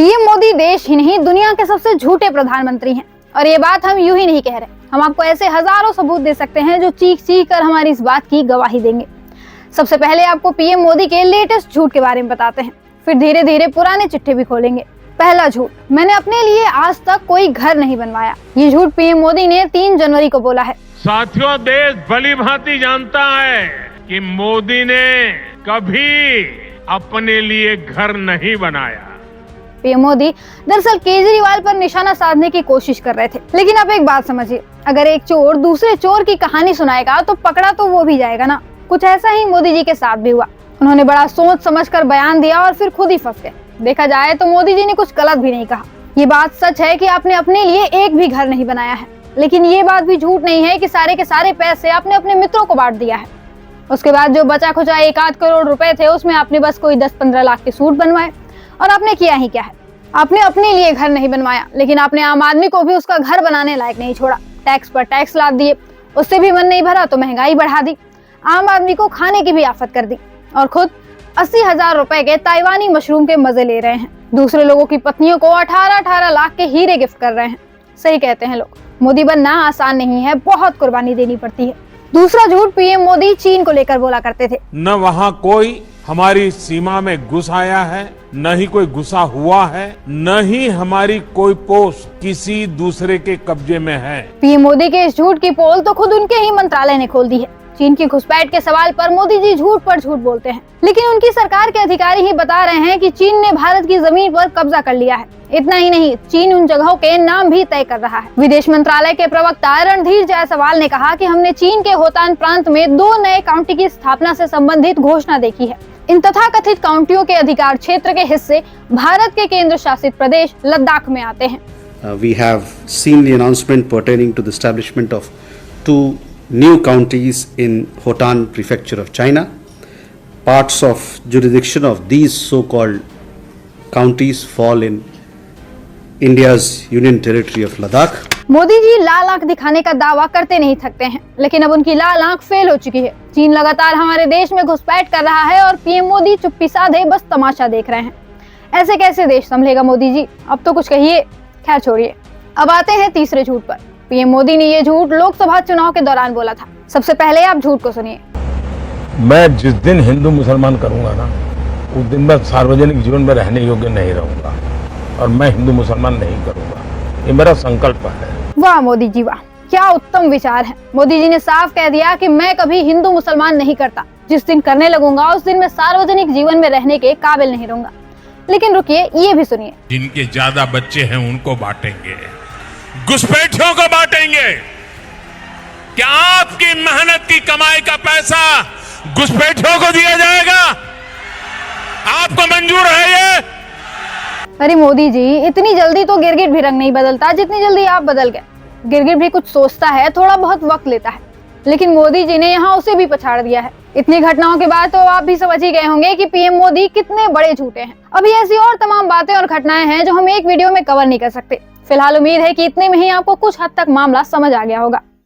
PM Modi देश ही नहीं दुनिया के सबसे झूठे प्रधानमंत्री हैं। और ये बात हम यूं ही नहीं कह रहे, हम आपको ऐसे हजारों सबूत दे सकते हैं जो चीख चीख कर हमारी इस बात की गवाही देंगे। सबसे पहले आपको पीएम मोदी के लेटेस्ट झूठ के बारे में बताते हैं, फिर धीरे धीरे पुराने चिट्ठे भी खोलेंगे। पहला झूठ, मैंने अपने लिए आज तक कोई घर नहीं बनवाया। ये झूठ पीएम मोदी ने 3 जनवरी को बोला है। साथियों, देश भली भांति जानता है कि मोदी ने कभी अपने लिए घर नहीं बनाया। पीएम मोदी दरअसल केजरीवाल पर निशाना साधने की कोशिश कर रहे थे। लेकिन आप एक बात समझिए, अगर एक चोर दूसरे चोर की कहानी सुनाएगा तो पकड़ा तो वो भी जाएगा ना। कुछ ऐसा ही मोदी जी के साथ भी हुआ। उन्होंने बड़ा सोच समझकर बयान दिया और फिर खुद ही फंस गए। देखा जाए तो मोदी जी ने कुछ गलत भी नहीं कहा। ये बात सच है कि आपने अपने लिए एक भी घर नहीं बनाया है, लेकिन ये बात भी झूठ नहीं है कि सारे के सारे पैसे आपने अपने मित्रों को बांट दिया है। उसके बाद जो बचा खुचा 1-8 करोड़ रुपए थे, उसमें आपने बस कोई 10-15 लाख के सूट बनवाए। और आपने किया ही क्या है, आपने अपने लिए घर नहीं बनवाया, लेकिन आपने आम आदमी को भी उसका घर बनाने लायक नहीं छोड़ा। टैक्स पर टैक्स लाद दिए, उससे भी मन नहीं भरा तो महंगाई बढ़ा दी, आम आदमी को खाने की भी आफत कर दी और खुद 80,000 रुपए के ताइवानी मशरूम के मजे ले रहे हैं। दूसरे लोगों की पत्नियों को 18-18 लाख के हीरे गिफ्ट कर रहे हैं। सही कहते हैं लोग, मोदी बनना आसान नहीं है, बहुत कुर्बानी देनी पड़ती है। दूसरा झूठ, पीएम मोदी चीन को लेकर बोला करते थे। न वहाँ कोई हमारी सीमा में घुस आया है, न ही कोई घुसा हुआ है, न ही हमारी कोई पोस्ट किसी दूसरे के कब्जे में है। पीएम मोदी के इस झूठ की पोल तो खुद उनके ही मंत्रालय ने खोल दी है। चीन की घुसपैठ के सवाल पर मोदी जी झूठ पर झूठ बोलते हैं, लेकिन उनकी सरकार के अधिकारी ही बता रहे हैं कि चीन ने भारत की जमीन पर कब्जा कर लिया है। इतना ही नहीं, चीन उन जगहों के नाम भी तय कर रहा है। विदेश मंत्रालय के प्रवक्ता रणधीर जायसवाल ने कहा कि हमने चीन के होतान प्रांत में 2 नए काउंटी की स्थापना से संबंधित घोषणा देखी है। इन तथाकथित काउंटियों के अधिकार क्षेत्र के हिस्से भारत के केंद्र शासित प्रदेश लद्दाख में आते हैं। We have seen the announcement pertaining to the establishment of 2 new counties in Hotan Prefecture of China. Parts of jurisdiction of these so-called counties fall in India's Union Territory of Ladakh. Modi ji लाल आंख दिखाने का दावा करते नहीं थकते हैं, लेकिन अब उनकी लाल आंख फेल हो चुकी है। चीन लगातार हमारे देश में घुसपैठ कर रहा है और पीएम मोदी चुप्पी साधे बस तमाशा देख रहे हैं। ऐसे कैसे देश संभलेगा मोदी जी, अब तो कुछ कहिए। खैर छोड़िए, अब आते हैं तीसरे झूठ पर। पीएम मोदी ने ये झूठ लोकसभा चुनाव के दौरान बोला था। सबसे पहले आप झूठ को सुनिए। मैं जिस दिन हिंदू मुसलमान करूंगा ना, उस दिन मैं सार्वजनिक जीवन में रहने योग्य नहीं रहूंगा और मैं हिंदू मुसलमान नहीं करूंगा। ये मेरा संकल्प है। वाह मोदी जी वाह, क्या उत्तम विचार है। मोदी जी ने साफ कह दिया कि मैं कभी हिंदू मुसलमान नहीं करता। जिस दिन करने लगूंगा उस दिन मैं सार्वजनिक जीवन में रहने के काबिल नहीं रहूंगा। लेकिन रुकिए, ये भी सुनिए। जिनके ज्यादा बच्चे हैं उनको बांटेंगे, घुसपैठियों को बांटेंगे। क्या आपकी मेहनत की कमाई का पैसा घुसपैठियों को दिया जाएगा? आपको मंजूर है ये? अरे मोदी जी, इतनी जल्दी तो गिरगिट भी रंग नहीं बदलता जितनी जल्दी आप बदल गए। गिरगिट भी कुछ सोचता है, थोड़ा बहुत वक्त लेता है, लेकिन मोदी जी ने यहाँ उसे भी पछाड़ दिया है। इतनी घटनाओं के बाद तो आप भी समझ ही गए होंगे कि पीएम मोदी कितने बड़े झूठे हैं। अभी ऐसी और तमाम बातें और घटनाएं हैं जो हम एक वीडियो में कवर नहीं कर सकते। फिलहाल उम्मीद है कि इतने में ही आपको कुछ हद तक मामला समझ आ गया होगा।